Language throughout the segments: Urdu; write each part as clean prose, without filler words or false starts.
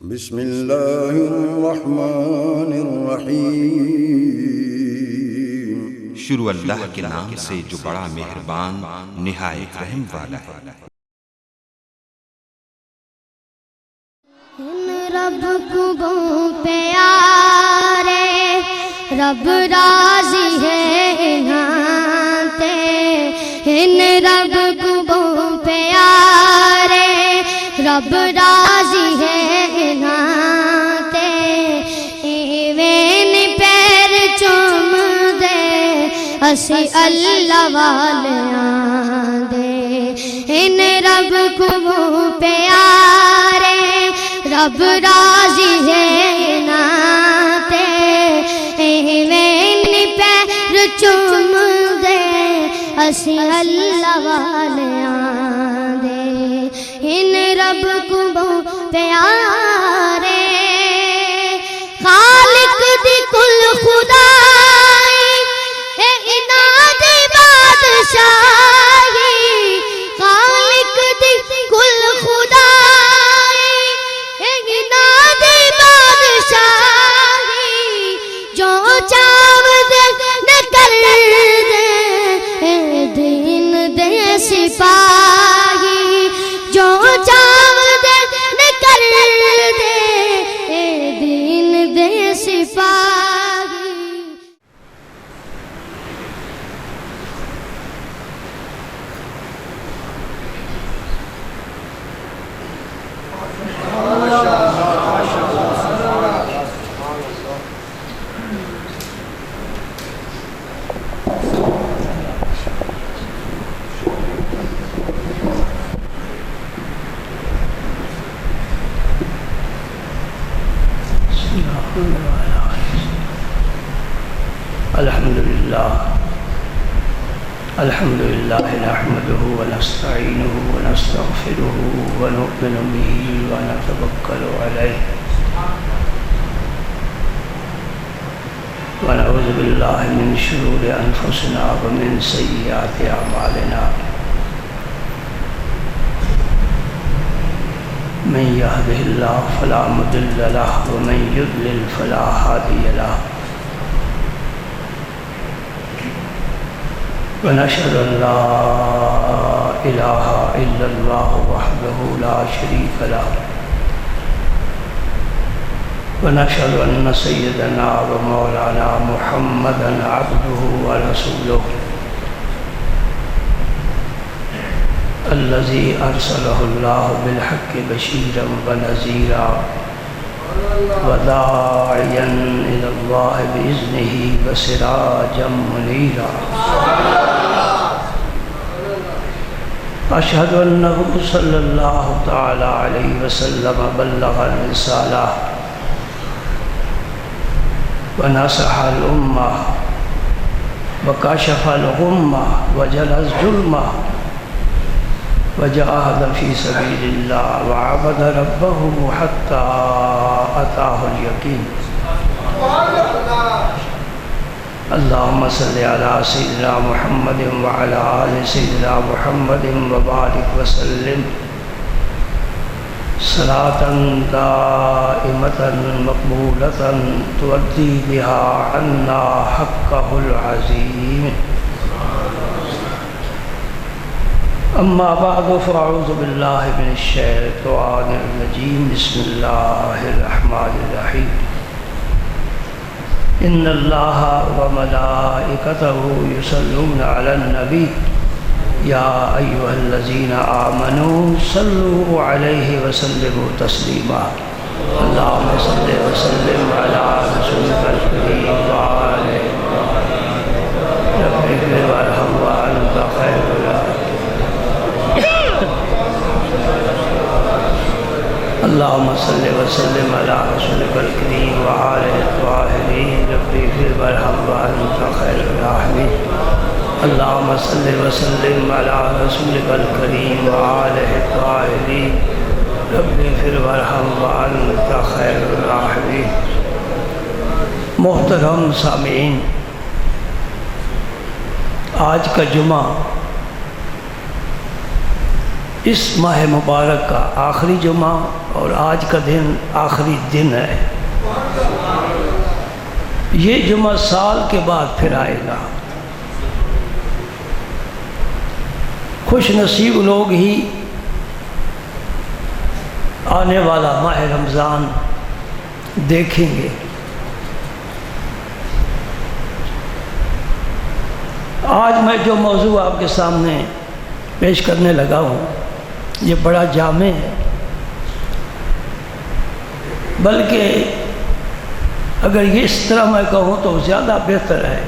بسم اللہ الرحمن الرحیم۔ شروع اللہ کے نام سے جو بڑا مہربان نہایت رحم والا ہے۔ رب کو پیارے رب راضی ہے نہاتے، ان رب کو پیارے رب راضی ہے نہاتے، ایوین پیر چوم دے اسی اللہ والیاں دے، ان رب کو پیارے رب راضی ہے ناتے، ایوین پیر چوم دے اسی اللہ والیاں دے، ان رب کو پیارے خالق دی کل خدائی اے اناد بادشاہی، خالق دی کل خدائی اے اناد بادشاہی، جو چاو دے کر دے اے دین دے سپاہی، جو چاو دے کر دے اے دین دے سپاہی۔ الحمد لله نحمده ونستعينه ونستغفره ونؤمن به ونتوكل عليه ونعوذ بالله من شرور أنفسنا ومن سيئات أعمالنا، من يهده الله فلا مضل له ومن يضلل فلا هادي له، ونشهد أن لا إله إلا الله وحده لا شريك له، ونشهد أن سيدنا ومولانا محمدا عبده ورسوله الذي أرسله الله بالحق بشيرا ونذيرا وداعيا إلى الله بإذنه وسراجا منيرا، أشهد أنه صلى الله تعالى عليه وسلم بلغ الرسالة ونصح الأمة وكشف الغمة وجلى الظلمة وجاهد في سبيل الله وعبد ربه حتى أتاه اليقين، اللهم صل على سيدنا محمد وعلى آل سيدنا محمد وبارك وسلم صلاة دائمة مقبولة تؤدي بها عنا حقه العظيم، أما بعد فأعوذ بالله من الشيطان الرجيم، بسم الله الرحمن الرحيم، إن الله وملائكته يصلون على النبي يا أيها الذين آمنوا صلوا عليه وسلموا تسليما، اللهم صل وسلم على رسولك الكريم وعلى ربك وارحم وأنت خير الراحمين، اللهم صل وسلم على رسولك الكريم وعلى الطاهرين ربي اغفر وارحم وأنت خير الراحمين، اللهم صل وسلم على رسولك الكريم وعلى الطاهرين ربي اغفر وارحم وأنت خير الراحمين۔ محترم سامعین، آج کا جمعہ اس ماہ مبارک کا آخری جمعہ اور آج کا دن آخری دن ہے. یہ جمعہ سال کے بعد پھر آئے گا. خوش نصیب لوگ ہی آنے والا ماہ رمضان دیکھیں گے. آج میں جو موضوع آپ کے سامنے پیش کرنے لگا ہوں یہ بڑا جامع ہے، بلکہ اگر یہ اس طرح میں کہوں تو زیادہ بہتر ہے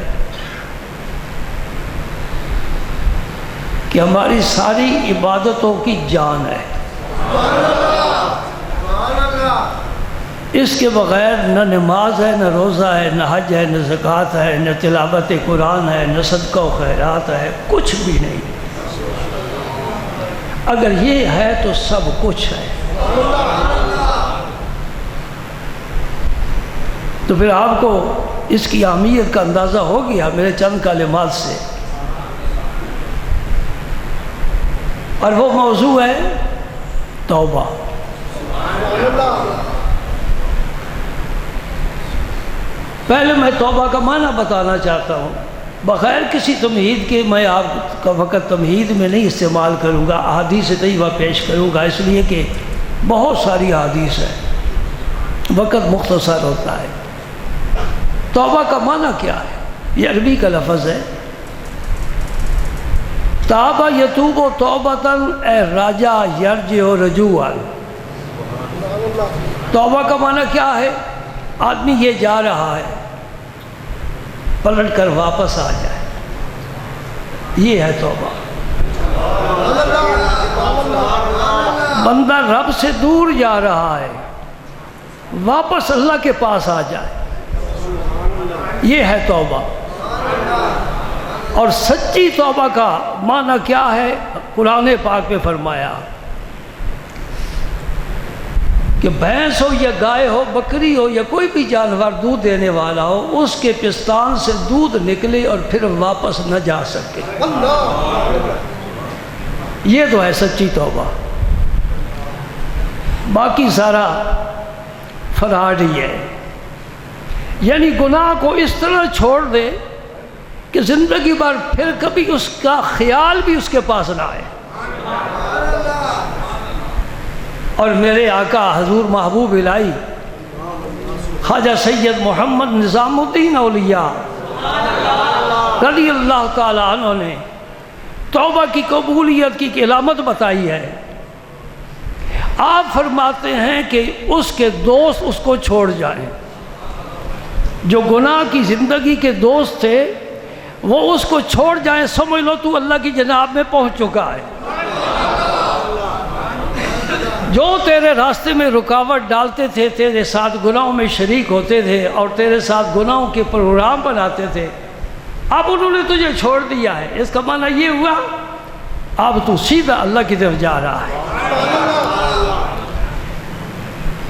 کہ ہماری ساری عبادتوں کی جان ہے. اس کے بغیر نہ نماز ہے، نہ روزہ ہے، نہ حج ہے، نہ زکوٰۃ ہے، نہ تلاوت قرآن ہے، نہ صدقہ و خیرات ہے، کچھ بھی نہیں. اگر یہ ہے تو سب کچھ ہے. تو پھر آپ کو اس کی اہمیت کا اندازہ ہو گیا میرے چند کلمات سے. اور وہ موضوع ہے توبہ. پہلے میں توبہ کا معنی بتانا چاہتا ہوں بغیر کسی تمہید کے. میں آپ کا وقت تمہید میں نہیں استعمال کروں گا، احادیث طیبہ پیش کروں گا، اس لیے کہ بہت ساری احادیث ہے، وقت مختصر ہوتا ہے. توبہ کا معنی کیا ہے؟ یہ عربی کا لفظ ہے. تابہ یتوب و توبتاً اے راجع یرجع و رجوعاً. توبہ کا معنی کیا ہے؟ آدمی یہ جا رہا ہے پلٹ کر واپس آ جائے، یہ ہے توبہ. بندہ رب سے دور جا رہا ہے واپس اللہ کے پاس آ جائے، یہ ہے توبہ. اور سچی توبہ کا معنی کیا ہے؟ قرآن پاک میں فرمایا کہ بھینس ہو یا گائے ہو، بکری ہو یا کوئی بھی جانور دودھ دینے والا ہو، اس کے پستان سے دودھ نکلے اور پھر واپس نہ جا سکے، یہ تو ہے سچی توبہ. باقی سارا فراڈ ہی ہے. یعنی گناہ کو اس طرح چھوڑ دے کہ زندگی بھر پھر کبھی اس کا خیال بھی اس کے پاس نہ آئے. اور میرے آقا حضور محبوب الہی خواجہ سید محمد نظام الدین اولیاء رضی اللہ تعالیٰ عنہ نے توبہ کی قبولیت کی علامت بتائی ہے. آپ فرماتے ہیں کہ اس کے دوست اس کو چھوڑ جائیں. جو گناہ کی زندگی کے دوست تھے وہ اس کو چھوڑ جائیں، سمجھ لو تو اللہ کی جناب میں پہنچ چکا ہے. جو تیرے راستے میں رکاوٹ ڈالتے تھے، تیرے ساتھ گناہوں میں شریک ہوتے تھے اور تیرے ساتھ گناہوں کے پروگرام بناتے تھے، اب انہوں نے تجھے چھوڑ دیا ہے. اس کا معنی یہ ہوا اب تو سیدھا اللہ کی طرف جا رہا ہے.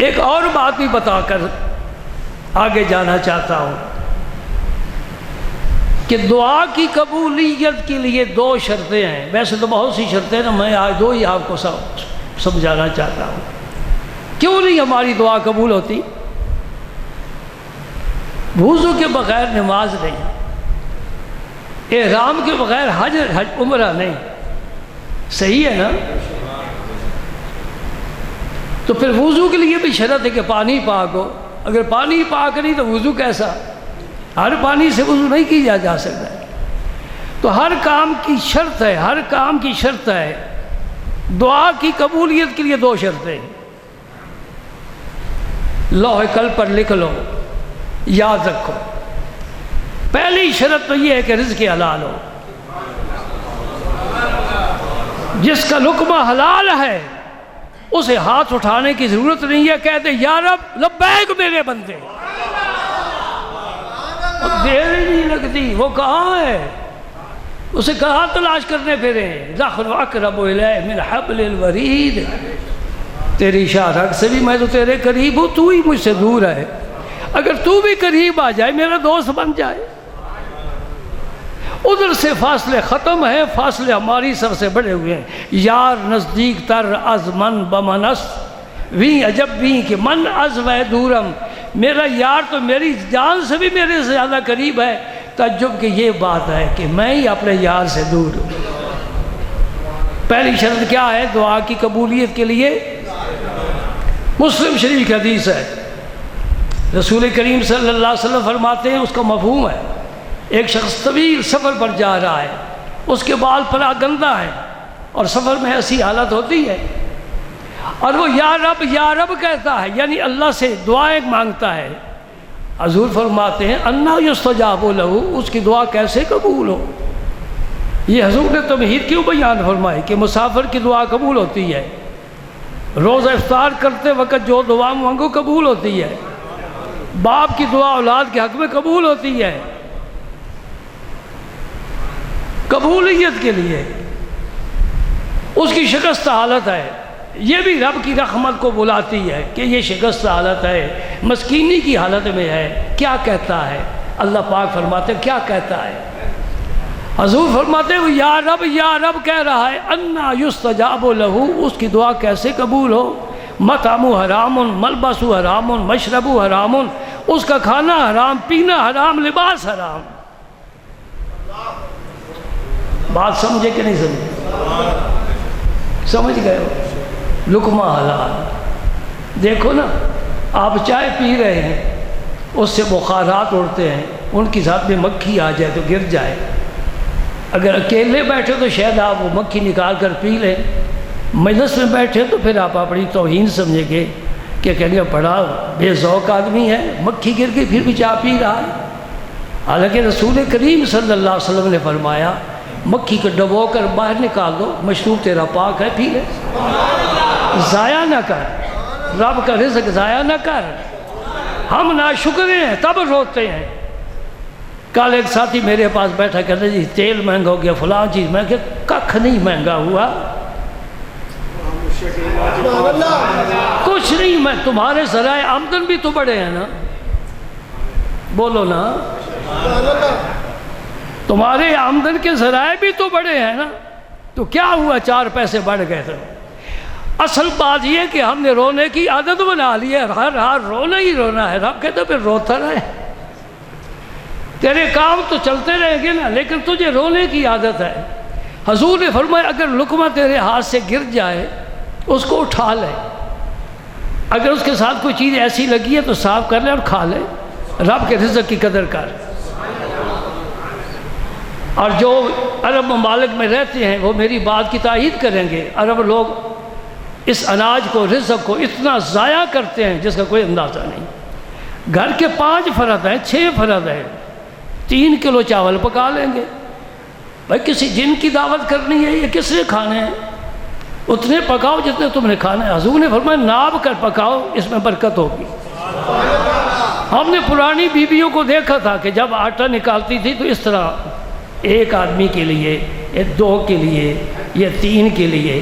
ایک اور بات بھی بتا کر آگے جانا چاہتا ہوں کہ دعا کی قبولیت کے لیے دو شرطیں ہیں. ویسے تو بہت سی شرطیں ہیں، میں آج دو ہی آپ کو سمجھانا چاہتا ہوں. کیوں نہیں ہماری دعا قبول ہوتی؟ وضو کے بغیر نماز نہیں، احرام کے بغیر حج عمرہ نہیں. صحیح ہے نا؟ تو پھر وضو کے لیے بھی شرط ہے کہ پانی پاک ہو. اگر پانی پاک نہیں تو وضو کیسا؟ ہر پانی سے وضو نہیں کیا جا سکتا. تو ہر کام کی شرط ہے، ہر کام کی شرط ہے. دعا کی قبولیت کے لیے دو شرطیں لوح قلب پر لکھ لو، یاد رکھو. پہلی شرط تو یہ ہے کہ رزق حلال ہو. جس کا لقمہ حلال ہے اسے ہاتھ اٹھانے کی ضرورت نہیں ہے. کہہ دے یا رب لبیک میرے بندے. دیر ہی نہیں لگتی. وہ کہاں ہے؟ اسے کہاں تلاش کرنے پھرے؟ نحن اقرب الیہ من حبل الورید. تیری شاہ رگ سے بھی میں تو تیرے قریب ہوں، تو ہی مجھ سے دور ہے. اگر تو بھی قریب آ جائے، میرا دوست بن جائے. ادھر سے فاصلے ختم ہیں، فاصلے ہماری سر سے بڑے ہوئے ہیں۔ یار نزدیک تر از من بمنست وی عجب وی کہ من از و دورم، میرا یار تو میری جان سے بھی میرے سے زیادہ قریب ہے، تعجب کہ یہ بات ہے کہ میں ہی اپنے یار سے دور ہوں۔ پہلی شرط کیا ہے دعا کی قبولیت کے لیے؟ مسلم شریف کی حدیث ہے، رسول کریم صلی اللہ علیہ وسلم فرماتے ہیں، اس کا مفہوم ہے، ایک شخص طویل سفر پر جا رہا ہے، اس کے بال پراگندہ ہیں اور سفر میں ایسی حالت ہوتی ہے، اور وہ یا رب کہتا ہے، یعنی اللہ سے دعائیں مانگتا ہے۔ حضور فرماتے ہیں انا یستجاب لہ، اس کی دعا کیسے قبول ہو؟ یہ حضور نے تمہید کیوں بیان فرمائی کہ مسافر کی دعا قبول ہوتی ہے، روزہ افطار کرتے وقت جو دعا مانگو قبول ہوتی ہے، باپ کی دعا اولاد کے حق میں قبول ہوتی ہے۔ قبولیت کے لیے اس کی شکست حالت ہے، یہ بھی رب کی رحمت کو بلاتی ہے کہ یہ شکست حالت ہے، مسکینی کی حالت میں ہے، کیا کہتا ہے؟ اللہ پاک فرماتے ہیں کیا کہتا ہے؟ حضور فرماتے ہیں یا رب کہہ رہا ہے، انا یستجاب لہ، اس کی دعا کیسے قبول ہو؟ مطعم حرام ملبس حرام مشرب حرام، اس کا کھانا حرام، پینا حرام، لباس حرام۔ بات سمجھے کہ نہیں سمجھے؟ سمجھ گئے ہو؟ لقمہ حلال۔ دیکھو نا، آپ چائے پی رہے ہیں، اس سے بخارات اڑتے ہیں، ان کی ذات میں مکھی آ جائے تو گر جائے، اگر اکیلے بیٹھے تو شاید آپ وہ مکھی نکال کر پی لیں، مجلس میں بیٹھے تو پھر آپ اپنی توہین سمجھیں گے کہ کہیں گے بڑا بے ذوق آدمی ہے، مکھی گر کے پھر بھی چائے پی رہا ہے۔ حالانکہ رسول کریم صلی اللہ علیہ وسلم نے فرمایا مکھی کو ڈبو کر باہر نکال دو، مشروب تیرا پاک ہے، پی لے، ضائع نہ کر، رب کا رزق ضائع نہ کر۔ ہم ناشکرے ہیں تب روتے ہیں۔ کل ایک ساتھی میرے پاس بیٹھا کہتے جی تیل مہنگا ہو گیا، فلاں چیز، میں کہ ککھ نہیں مہنگا ہوا، کچھ نہیں، میں تمہارے ذرائع آمدن بھی تو بڑے ہیں نا، بولو نا، تمہارے آمدن کے ذرائع بھی تو بڑے ہیں نا، تو کیا ہوا 4 پیسے بڑھ گئے تھے؟ اصل بات یہ کہ ہم نے رونے کی عادت بنا لی ہے، ہر رونا ہی رونا ہے۔ رب کہتے پھر روتا رہے، تیرے کام تو چلتے رہیں گے نا، لیکن تجھے رونے کی عادت ہے۔ حضور نے فرمایا اگر لقمہ تیرے ہاتھ سے گر جائے اس کو اٹھا لے، اگر اس کے ساتھ کوئی چیز ایسی لگی ہے تو صاف کر لے اور کھا لے، رب کے رزق کی قدر کر۔ اور جو عرب ممالک میں رہتے ہیں وہ میری بات کی تائید کریں گے، عرب لوگ اس اناج کو، رزق کو اتنا ضائع کرتے ہیں جس کا کوئی اندازہ نہیں۔ گھر کے 5 فرد ہیں، 6 فرد ہیں، 3 کلو چاول پکا لیں گے۔ بھائی کسی جن کی دعوت کرنی ہے، یہ کس نے کھانے ہیں؟ اتنے پکاؤ جتنے تم نے کھانا ہے۔ حضور نے فرمایا ناب کر پکاؤ، اس میں برکت ہوگی۔ ہم نے پرانی بیویوں کو دیکھا تھا کہ جب آٹا نکالتی تھی تو اس طرح ایک آدمی کے لیے، یہ 2 کے لیے، یہ 3 کے لیے،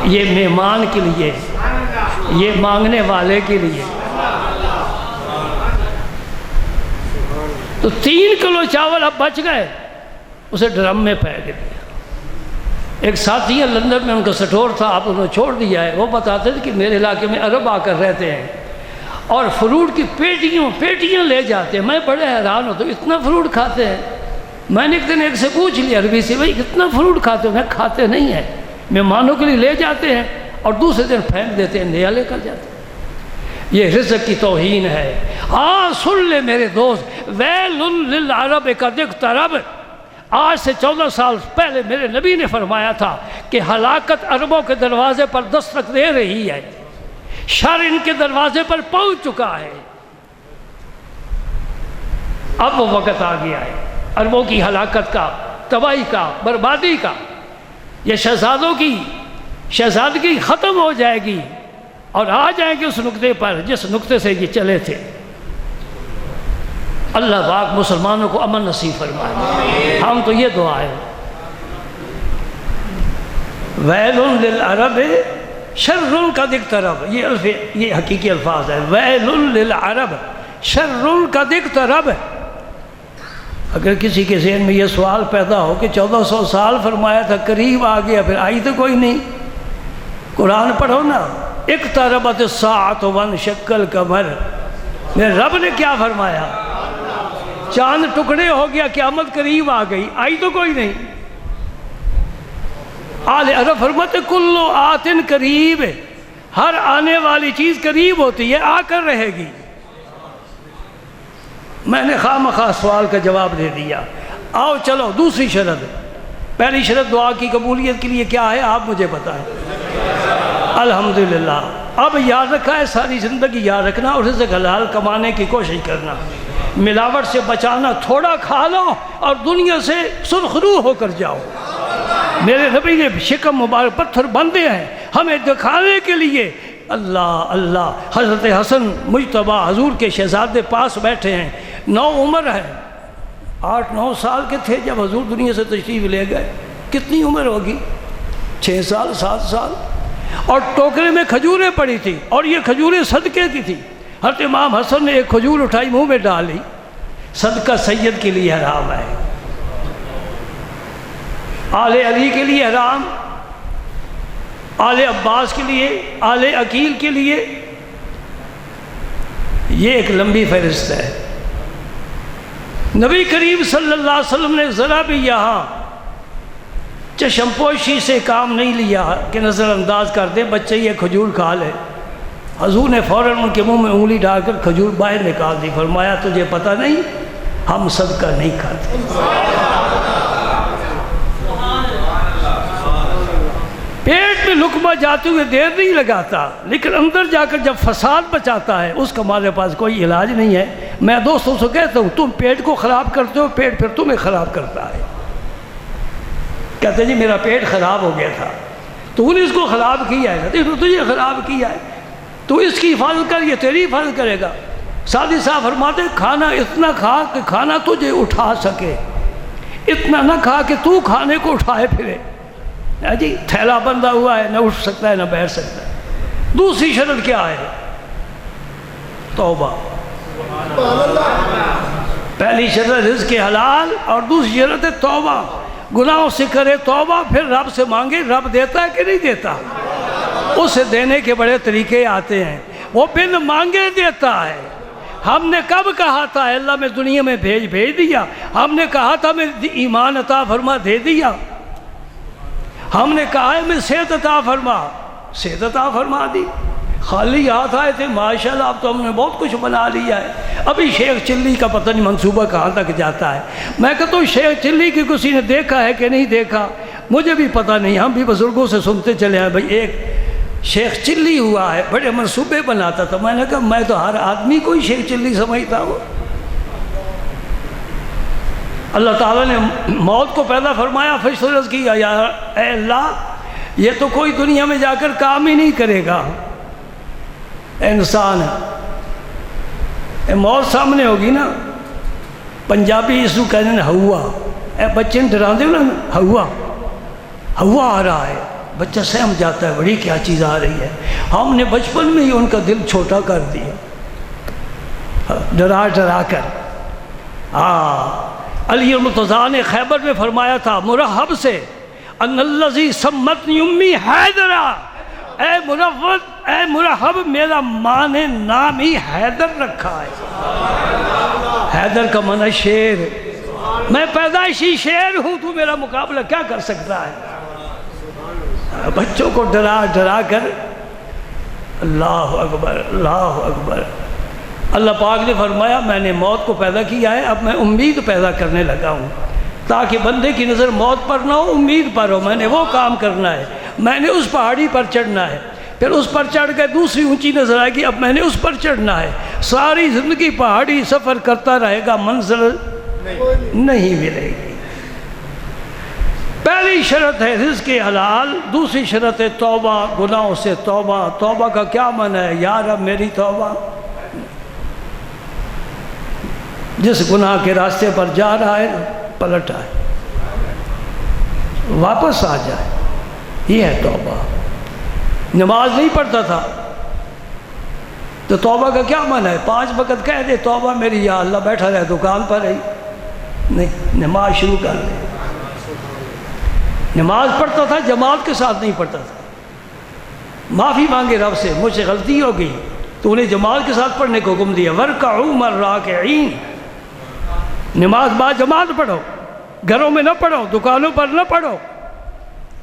یہ مہمان کے لیے، یہ مانگنے والے کے لیے۔ تو 3 کلو چاول اب بچ گئے، اسے ڈرم میں پھینک دیا۔ ایک ساتھی ہے لندن میں، ان کا سٹور تھا، آپ انہوں نے چھوڑ دیا ہے۔ وہ بتاتے تھے کہ میرے علاقے میں عرب آ کر رہتے ہیں اور فروٹ کی پیٹیاں لے جاتے ہیں۔ میں بڑے حیران ہوتا ہوں، اتنا فروٹ کھاتے ہیں؟ میں نے ایک دن ایک سے پوچھ لیا عربی سے، بھائی کتنا فروٹ کھاتے ہو؟ میں کھاتے نہیں ہیں، مہمانوں کے لیے لے جاتے ہیں اور دوسرے دن پھینک دیتے ہیں، نیا لے کر جاتے ہیں۔ یہ رزق کی توہین ہے۔ ہاں سن لے میرے دوست، ویل للعرب قد اقترب، آج سے 14 سال پہلے میرے نبی نے فرمایا تھا کہ ہلاکت عربوں کے دروازے پر دستک دے رہی ہے، شر ان کے دروازے پر پہنچ چکا ہے۔ اب وہ وقت آ گیا ہے عربوں کی ہلاکت کا، تباہی کا، بربادی کا۔ یہ شہزادوں کی شہزادگی ختم ہو جائے گی اور آ جائیں گے اس نقطے پر جس نقطے سے یہ چلے تھے۔ اللہ پاک مسلمانوں کو امن نصیب فرمائے۔ ہم تو یہ دعا ہے، ویل للعرب شر قد اقترب، یہ حقیقی الفاظ ہے، ویل للعرب شر قد اقترب۔ اگر کسی کے ذہن میں یہ سوال پیدا ہو کہ 1400 سال فرمایا تھا، قریب آ گیا، پھر آئی تو کوئی نہیں۔ قرآن پڑھو نا، اقتربت الساعۃ وانشق القمر، میرے رب نے کیا فرمایا؟ چاند ٹکڑے ہو گیا، قیامت قریب آ گئی، آئی تو کوئی نہیں۔ آل عرب فرماتے کل آتن قریب، ہر آنے والی چیز قریب ہوتی ہے، آ کر رہے گی۔ میں نے خواہ مخواہ سوال کا جواب دے دیا۔ آؤ چلو دوسری شرط۔ پہلی شرط دعا کی قبولیت کے لیے کیا ہے آپ مجھے بتائیں۔ الحمدللہ، اب یاد رکھا ہے، ساری زندگی یاد رکھنا اور اسے حلال کمانے کی کوشش کرنا، ملاوٹ سے بچانا، تھوڑا کھا لو اور دنیا سے سرخرو ہو کر جاؤ۔ میرے نبی نے شکم مبارک پتھر باندھے ہیں ہمیں دکھانے کے لیے۔ اللہ اللہ، حضرت حسن مجتبیٰ حضور کے شہزادے پاس بیٹھے ہیں، 9 عمر ہے، 8-9 سال کے تھے جب حضور دنیا سے تشریف لے گئے۔ کتنی عمر ہوگی؟ 6 سال 7 سال، اور ٹوکرے میں کھجوریں پڑی تھی، اور یہ کھجوریں صدقے کی تھی۔ حضرت امام حسن نے ایک کھجور اٹھائی، منہ میں ڈالی، صدقہ سید کے لیے حرام ہے، آل علی کے لیے حرام، آل عباس کے لیے، آل عقیل کے لیے۔ یہ ایک لمبی فہرست ہے۔ نبی کریم صلی اللہ علیہ وسلم نے ذرا بھی یہاں چشم پوشی سے کام نہیں لیا کہ نظر انداز کر دیں بچے یہ کھجور کھا لے۔ حضور نے فوراً ان کے منہ میں انگلی ڈال کر کھجور باہر نکال دی، فرمایا تجھے پتہ نہیں ہم صدقہ نہیں کھاتے۔ پیٹ میں لقمہ جاتے ہوئے دیر نہیں لگاتا، لیکن اندر جا کر جب فساد بچاتا ہے اس کا ہمارے پاس کوئی علاج نہیں ہے۔ میں دوستوں سے کہتا ہوں تم پیٹ کو خراب کرتے ہو، پیٹ پھر تمہیں خراب کرتا ہے۔ کہتے جی میرا پیٹ خراب ہو گیا تھا، تو نے اس کو خراب کیا ہے، تجھے خراب کیا ہے، تو اس کی حفاظت کر، یہ تیری حفاظت کرے گا۔ سادی صاحب فرماتے کھانا اتنا کھا کہ کھانا تجھے اٹھا سکے، اتنا نہ کھا کہ تو کھانے کو اٹھائے پھرے۔ جی تھیلا بندھا ہوا ہے، نہ اٹھ سکتا ہے نہ بیٹھ سکتا ہے۔ دوسری شرط کیا ہے؟ توبہ۔ پہلی شرط رزق حلال اور دوسری شرط ہے توبہ۔ گناہوں سے کرے توبہ، پھر رب سے مانگے، رب دیتا ہے کہ نہیں دیتا؟ اسے دینے کے بڑے طریقے آتے ہیں، وہ بن مانگے دیتا ہے۔ ہم نے کب کہا تھا اللہ میں دنیا میں بھیج دیا؟ ہم نے کہا تھا میں ایمان عطا فرما، دے دیا۔ ہم نے کہا ہے میں صحت عطا فرما، صحت عطا فرما دی۔ خالی ہاتھ آئے تھے، ماشاءاللہ اب تو ہم نے بہت کچھ بنا لیا ہے۔ ابھی شیخ چلی کا پتہ نہیں منصوبہ کہاں تک جاتا ہے۔ میں کہتا ہوں شیخ چلی کی کسی نے دیکھا ہے کہ نہیں دیکھا مجھے بھی پتہ نہیں، ہم بھی بزرگوں سے سنتے چلے ہیں۔ بھائی ایک شیخ چلی ہوا ہے، بڑے منصوبے بناتا تھا۔ میں نے کہا میں تو ہر آدمی کو ہی شیخ چلی سمجھتا ہوں۔ اللہ تعالیٰ نے موت کو پیدا فرمایا، فرشتوں نے عرض کیا یا اے اللہ یہ تو کوئی دنیا میں جا کر کام ہی نہیں کرے گا، انسان ہے، موت سامنے ہوگی نا۔ پنجابی اس کو کہتے ہیں ہوا، اے بچے ڈرا دے نا، ہوا ہوا آ رہا ہے، بچہ سہم جاتا ہے بڑی کیا چیز آ رہی ہے۔ ہم نے بچپن میں ہی ان کا دل چھوٹا کر دیا ڈرا ڈرا کر۔ علی المرتضیٰ نے خیبر میں فرمایا تھا مرحب سے، ان الذی سمتنی امی حیدرا، اے مرحب، اے مرحب میرا ماں نے نام ہی حیدر رکھا ہے۔ حیدر کا معنی شیر، میں پیدائشی شیر ہوں، تو میرا مقابلہ کیا کر سکتا ہے؟ بچوں کو ڈرا ڈرا کر۔ اللہ اکبر اللہ اکبر۔ اللہ پاک نے فرمایا میں نے موت کو پیدا کیا ہے، اب میں امید پیدا کرنے لگا ہوں تاکہ بندے کی نظر موت پر نہ ہو، امید پر ہو۔ میں نے وہ کام کرنا ہے، میں نے اس پہاڑی پر چڑھنا ہے، پھر اس پر چڑھ کے دوسری اونچی نظر آئے گی، اب میں نے اس پر چڑھنا ہے۔ ساری زندگی پہاڑی سفر کرتا رہے گا، منزل نہیں ملے گی۔ پہلی شرط ہے رزق حلال، دوسری شرط ہے توبہ، گناہوں سے توبہ۔ توبہ کا کیا معنی ہے؟ یا رب میری توبہ، جس گناہ کے راستے پر جا رہا ہے پلٹ آئے، واپس آ جائے، یہ ہے توبہ۔ نماز نہیں پڑھتا تھا تو توبہ کا کیا معنی ہے؟ 5 وقت کہہ دے توبہ میری، یا اللہ بیٹھا رہے دکان پر ہی، نہیں، نماز شروع کر دے۔ نماز پڑھتا تھا، جماعت کے ساتھ نہیں پڑھتا تھا، معافی مانگے رب سے، مجھ سے غلطی ہو گئی، تو انہیں جماعت کے ساتھ پڑھنے کو حکم دیا، وَرْكَعُوا مَعَ الرَّاكِعِينَ، نماز با جماعت پڑھو، گھروں میں نہ پڑھو، دکانوں پر نہ پڑھو،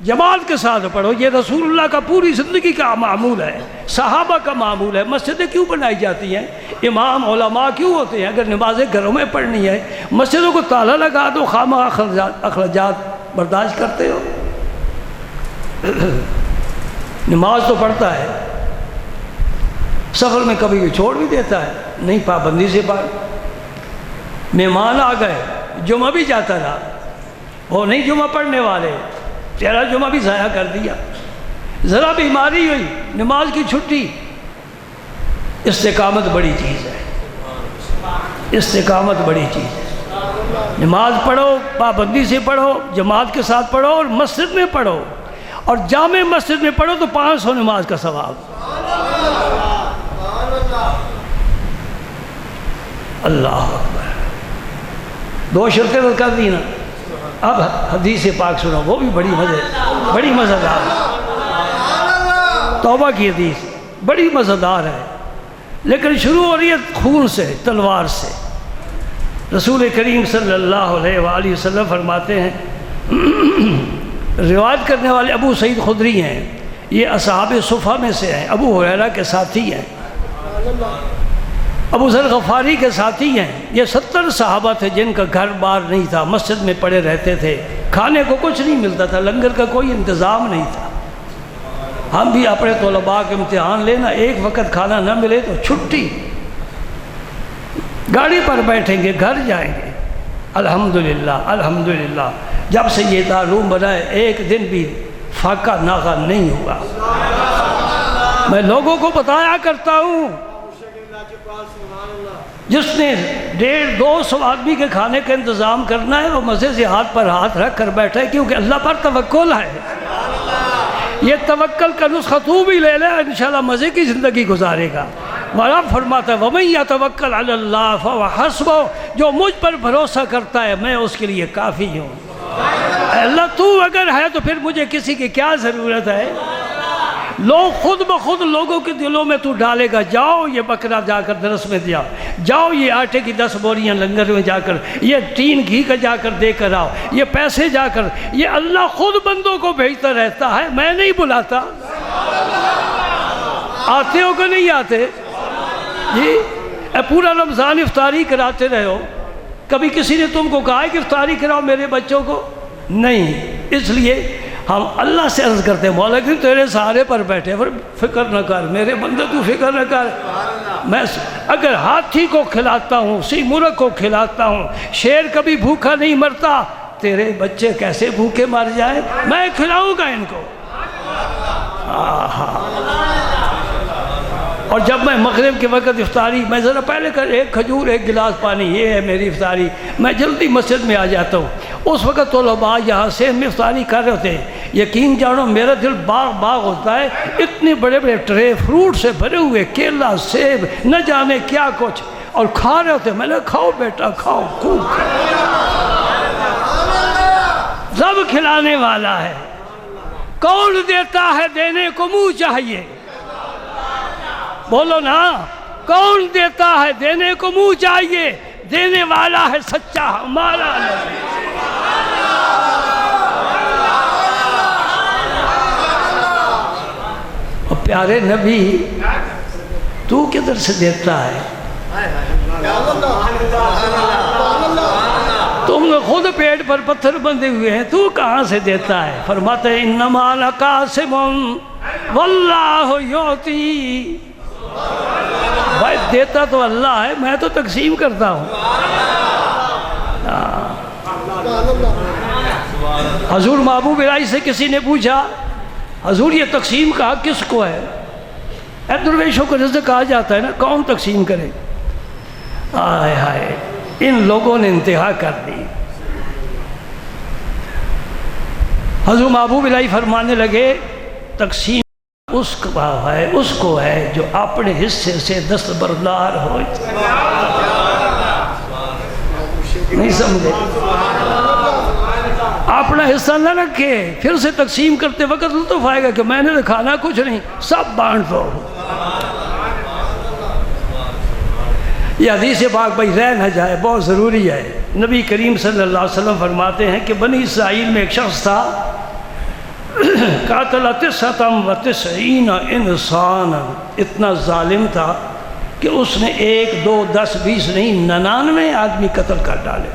جماعت کے ساتھ پڑھو۔ یہ رسول اللہ کا پوری زندگی کا معمول ہے، صحابہ کا معمول ہے۔ مسجدیں کیوں بنائی جاتی ہیں؟ امام علماء کیوں ہوتے ہیں؟ اگر نمازیں گھروں میں پڑھنی ہے، مسجدوں کو تالا لگا دو، خواہ اخراجات برداشت کرتے ہو۔ نماز تو پڑھتا ہے، سفر میں کبھی چھوڑ بھی دیتا ہے، نہیں پابندی سے پڑھ۔ مہمان آ گئے، جمعہ بھی جاتا رہا، وہ نہیں جمعہ پڑھنے والے، تیرا جمعہ بھی ضائع کر دیا۔ ذرا بیماری ہوئی، نماز کی چھٹی۔ استقامت بڑی چیز ہے، استقامت بڑی چیز ہے۔ نماز پڑھو، پابندی سے پڑھو، جماعت کے ساتھ پڑھو، اور مسجد میں پڑھو، اور جامع مسجد میں پڑھو تو 500 نماز کا ثواب۔ اللہ اکبر۔ 2 شرطیں رد کر دی نا، اب حدیث پاک سنو، وہ بھی بڑی مزیدار ہے۔ توبہ کی حدیث بڑی مزیدار ہے، لیکن شروع ہو رہی ہے خون سے، تلوار سے۔ رسول کریم صلی اللہ علیہ وآلہ وسلم فرماتے ہیں، روایت کرنے والے ابو سعید خدری ہیں، یہ اصحاب صفہ میں سے ہیں، ابو ہریرہ کے ساتھی ہیں، ابو ذر غفاری کے ساتھی ہیں۔ یہ 70 صحابہ تھے جن کا گھر بار نہیں تھا، مسجد میں پڑے رہتے تھے، کھانے کو کچھ نہیں ملتا تھا، لنگر کا کوئی انتظام نہیں تھا۔ ہم بھی اپنے طلباء کے امتحان لینا، ایک وقت کھانا نہ ملے تو چھٹی، گاڑی پر بیٹھیں گے، گھر جائیں گے۔ الحمدللہ الحمدللہ، جب سے یہ دارالعلوم بنا ہے ایک دن بھی فاقہ ناغہ نہیں ہوا۔ میں لوگوں کو بتایا کرتا ہوں، جس نے 150-200 آدمی کے کھانے کا انتظام کرنا ہے وہ مزے سے ہاتھ پر ہاتھ رکھ کر بیٹھے، کیونکہ اللہ پر توکل ہے۔ یہ توکل کا نسخہ تو بھی لے لے، انشاءاللہ مزے کی زندگی گزارے گا۔ رب فرماتا ہے وَمَن يَتَوَكَّلْ عَلَى اللَّهِ فَهُوَ حَسْبُهُ، جو مجھ پر بھروسہ کرتا ہے میں اس کے لیے کافی ہوں۔ اے اللہ تو اگر ہے تو پھر مجھے کسی کی کیا ضرورت ہے؟ لوگ خود بخود لوگوں کے دلوں میں تو ڈالے گا، جاؤ یہ بکرا جا کر درس میں دیا، جاؤ یہ آٹے کی 10 بوریاں لنگر میں جا کر، یہ ٹین گھی کا جا کر دے کر آؤ، یہ پیسے جا کر، یہ اللہ خود بندوں کو بھیجتا رہتا ہے، میں نہیں بلاتا۔ آتے ہو کہ نہیں آتے؟ جی پورا رمضان افطاری کراتے رہے ہو، کبھی کسی نے تم کو کہا ہے کہ افطاری کراؤ میرے بچوں کو؟ نہیں۔ اس لیے ہم اللہ سے عرض کرتے ہیں مولا کہ تیرے سہارے پر بیٹھے، فکر نہ کر میرے بندے، تو فکر نہ کر۔ میں اگر ہاتھی کو کھلاتا ہوں، سیمرغ کو کھلاتا ہوں، شیر کبھی بھوکا نہیں مرتا، تیرے بچے کیسے بھوکے مر جائیں؟ میں کھلاؤں گا ان کو۔ اور جب میں مغرب کے وقت افطاری، میں ذرا پہلے کر 1 کھجور 1 گلاس پانی، یہ ہے میری افطاری، میں جلدی مسجد میں آ جاتا ہوں۔ اس وقت طلباء یہاں سے میں افطاری کر رہے ہوتے ہیں، یقین جانو میرا دل باغ ہوتا ہے، اتنے بڑے بڑے ٹرے فروٹ سے بھرے ہوئے، کیلا، سیب، نہ جانے کیا کچھ، اور کھا رہے ہوتے ہیں۔ میں نے کھاؤ بیٹا کھاؤ، خوب سب کھلانے والا ہے۔ کون دیتا ہے؟ دینے کو منہ چاہیے، بولو نا، کون دیتا ہے؟ دینے کو منہ چاہیے، دینے والا ہے سچا ہمارا نبی۔ اور پیارے نبی تو کدھر سے دیتا ہے؟ تم نے خود پیٹ پر پتھر بندھے ہوئے ہیں، تو کہاں سے دیتا ہے؟ فرماتے ہیں انما انا قاسم واللہ یعطی، بھائی دیتا تو اللہ ہے، میں تو تقسیم کرتا ہوں۔ حضور محبوب الہی سے کسی نے پوچھا حضور یہ تقسیم کا حق کس کو ہے؟ اے درویشوں کو رزق کہا جاتا ہے نا، کون تقسیم کرے؟ آئے ہائے، ان لوگوں نے انتہا کر دی۔ حضور محبوب الہی فرمانے لگے تقسیم اس کو ہے جو اپنے حصے سے دستبردار ہو۔ نہیں سمجھے؟ اپنا حصہ نہ رکھے، پھر اسے تقسیم کرتے وقت لطف آئے گا کہ میں نے تو کھانا کچھ نہیں، سب بانٹ دو۔ یہ حدیث پاک بھائی رہ نہ جائے، بہت ضروری ہے۔ نبی کریم صلی اللہ علیہ وسلم فرماتے ہیں کہ بنی اسرائیل میں ایک شخص تھا، قاتل 99 انسان، اتنا ظالم تھا کہ اس نے 1 2 10 20 نہیں 99 آدمی قتل کر ڈالے۔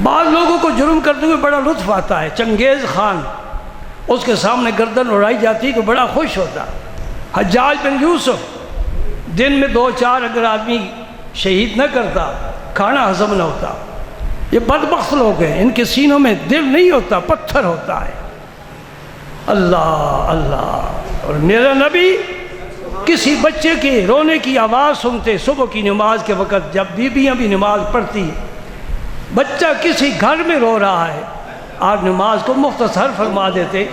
بعض لوگوں کو جرم کرتے ہوئے بڑا لطف آتا ہے۔ چنگیز خان، اس کے سامنے گردن اڑائی جاتی تو بڑا خوش ہوتا۔ حجاج بن یوسف، دن میں 2 4 اگر آدمی شہید نہ کرتا، کھانا ہضم نہ ہوتا۔ یہ بدبخت لوگ ہیں، ان کے سینوں میں دل نہیں ہوتا، پتھر ہوتا ہے۔ اللہ اللہ۔ اور میرا نبی کسی بچے کے رونے کی آواز سنتے صبح کی نماز کے وقت، جب بیویاں بھی نماز پڑھتی، بچہ کسی گھر میں رو رہا ہے، آپ نماز کو مختصر فرما دیتے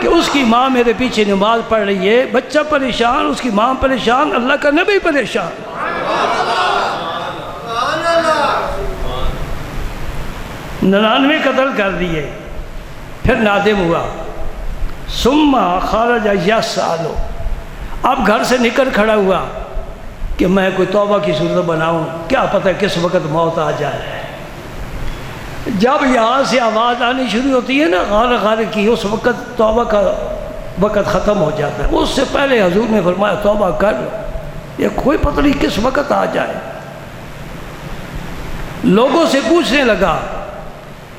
کہ اس کی ماں میرے پیچھے نماز پڑھ رہی ہے، بچہ پریشان، اس کی ماں پریشان، اللہ کا نبی پریشان۔ 99 قتل کر دیے، پھر نادم ہوا۔ ثم خرج یسعی، اب گھر سے نکل کھڑا ہوا کہ میں کوئی توبہ کی صورت بناؤں، کیا پتہ کس وقت موت آ جائے۔ جب یہاں سے آواز آنی شروع ہوتی ہے نا غار غار کی، اس وقت توبہ کا وقت ختم ہو جاتا ہے۔ اس سے پہلے حضور نے فرمایا توبہ کر، یہ کوئی پتہ نہیں کس وقت آ جائے۔ لوگوں سے پوچھنے لگا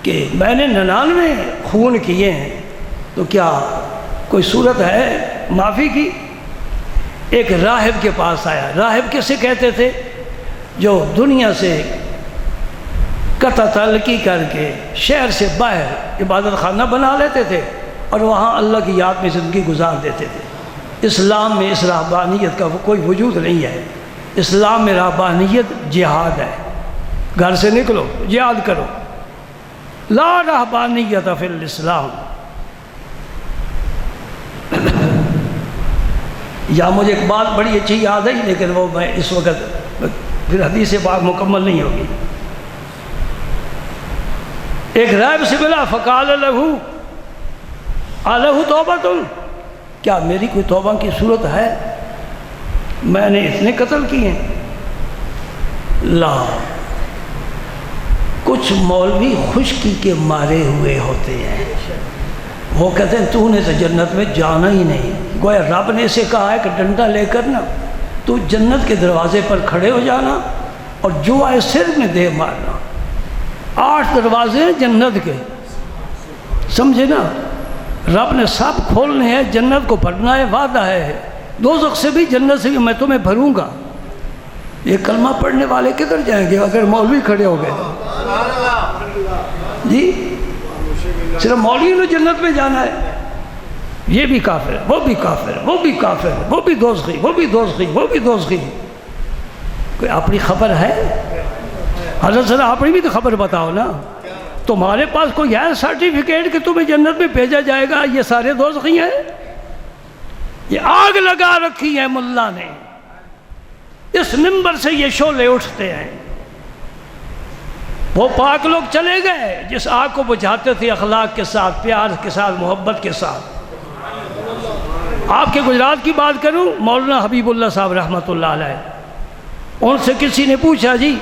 کہ میں نے 99 خون کیے ہیں، تو کیا کوئی صورت ہے معافی کی؟ ایک راہب کے پاس آیا۔ راہب کسے کہتے تھے؟ جو دنیا سے قطع تعلقی کر کے شہر سے باہر عبادت خانہ بنا لیتے تھے اور وہاں اللہ کی یاد میں زندگی گزار دیتے تھے۔ اسلام میں اس رہبانیت کا کوئی وجود نہیں ہے۔ اسلام میں رہبانیت جہاد ہے۔ گھر سے نکلو، جہاد کرو۔ لا رہبانیت فی الاسلام۔ یا مجھے ایک بات بڑی اچھی یاد ہے، لیکن وہ میں اس وقت پھر حدیث پاک مکمل نہیں ہوگی۔ ایک راہب سے ملا، فقال لہو الہ توبۃ، کیا میری کوئی توبہ کی صورت ہے؟ میں نے اتنے قتل کیے ہیں۔ لا، کچھ مولوی خشکی کے مارے ہوئے ہوتے ہیں، وہ کہتے ہیں تو نے تو جنت میں جانا ہی نہیں۔ گویا رب نے اسے کہا ہے کہ ڈنڈا لے کر نا تو جنت کے دروازے پر کھڑے ہو جانا اور جو آئے سر میں دے مارنا۔ 8 دروازے ہیں جنت کے، سمجھے نا؟ رب نے سب کھولنے ہیں، جنت کو بھرنا ہے، وعدہ ہے۔ دوزخ سے بھی جنت سے بھی میں تمہیں بھروں گا۔ یہ کلمہ پڑھنے والے کدھر جائیں گے اگر مولوی کھڑے ہو گئے؟ جی صرف مولوی نے جنت میں جانا ہے؟ یہ بھی کافر ہے، وہ بھی کافر ہے، وہ بھی کافر ہے، وہ بھی دوزخی، وہ بھی دوزخی، وہ بھی دوزخی۔ کوئی اپنی خبر ہے؟ حضرت صلی اپنی بھی تو خبر بتاؤ نا۔ تمہارے پاس کوئی ہے سرٹیفکیٹ کہ تمہیں جنت میں بھیجا جائے گا؟ یہ سارے دوزخی ہیں، یہ آگ لگا رکھی ہے ملا نے۔ اس منبر سے یہ شعلے اٹھتے ہیں۔ وہ پاک لوگ چلے گئے جس آگ کو بجھاتے تھے اخلاق کے ساتھ، پیار کے ساتھ، محبت کے ساتھ۔ آپ کے گجرات کی بات کروں، مولانا حبیب اللہ صاحب رحمۃ اللہ علیہ، ان سے کسی نے پوچھا جی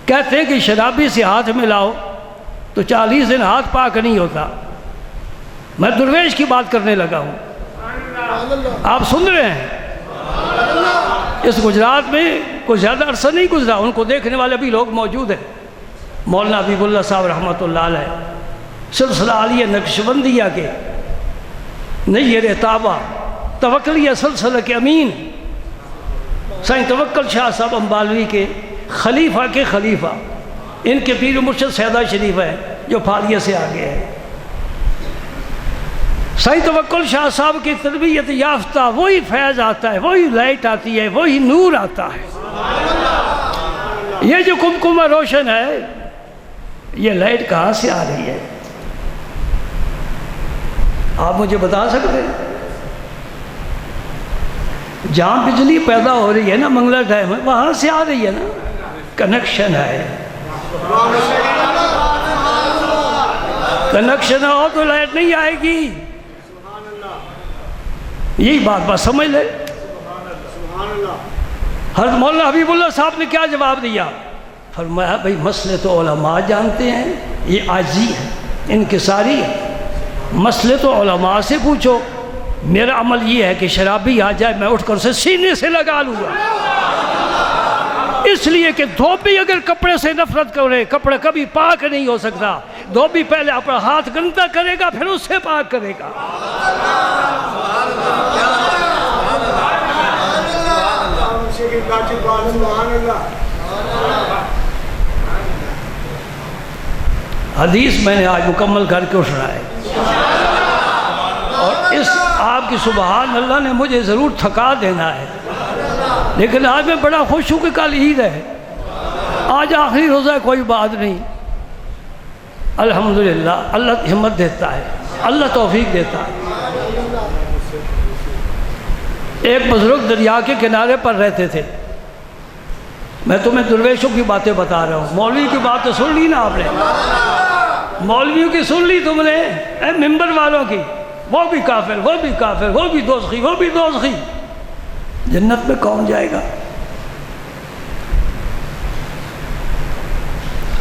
کہتے ہیں کہ شرابی سے ہاتھ ملاؤ تو 40 دن ہاتھ پاک نہیں ہوتا۔ میں درویش کی بات کرنے لگا ہوں، آپ سن رہے ہیں؟ اس گجرات میں کوئی زیادہ عرصہ نہیں گزرا، ان کو دیکھنے والے بھی لوگ موجود ہیں۔ مولانا حبیب اللہ صاحب رحمۃ اللہ علیہ سلسلہ عالیہ نقشبندیہ کے نیر تابہ توکلیہ سلسلہ کے امین سائیں توکل شاہ صاحب امبالوی کے خلیفہ، ان کے پیر مرشد سیدہ شریف ہے جو پھالیہ سے آگے ہے۔ سائیں توکل شاہ صاحب کی تربیت یافتہ وہی فیض آتا ہے، وہی لائٹ آتی ہے، وہی نور آتا ہے۔ یہ جو کمکمہ روشن ہے، یہ لائٹ کہاں سے آ رہی ہے؟ آپ مجھے بتا سکتے ہیں؟ جہاں بجلی پیدا ہو رہی ہے نا منگلا ڈیم میں، وہاں سے آ رہی ہے نا۔ کنیکشن ہے. کنیکشن ہو تو لائٹ نہیں آئے گی. یہی بات بس سمجھ لے. حضرت مولانا حبیب اللہ صاحب نے کیا جواب دیا؟ فرمایا بھئی مسئلے تو علماء جانتے ہیں، یہ عاجزی ہے، انکساری ہے. مسئلے تو علماء سے پوچھو. میرا عمل یہ ہے کہ شرابی آ جائے میں اٹھ کر اسے سینے سے لگا لوں گا. اس لیے کہ دھوبی اگر کپڑے سے نفرت کرے کپڑا کبھی پاک نہیں ہو سکتا. دھوبی پہلے اپنا ہاتھ گندا کرے گا پھر اس سے پاک کرے گا. حدیث میں نے آج مکمل کر کے اٹھنا ہے. اور اس آپ کی سبحان اللہ نے مجھے ضرور تھکا دینا ہے، لیکن آج میں بڑا خوش ہوں کہ کل عید ہے. آج آخری روزہ ہے، کوئی بات نہیں. الحمدللہ اللہ ہمت دیتا ہے، اللہ توفیق دیتا ہے. ایک بزرگ دریا کے کنارے پر رہتے تھے. میں تمہیں درویشوں کی باتیں بتا رہا ہوں. مولوی کی بات تو سن لی نا آپ نے، مولویوں کی سن لی تم نے، ممبر والوں کی. وہ بھی کافر، وہ بھی کافر، وہ بھی دوزخی، وہ بھی دوزخی. جنت میں کون جائے گا؟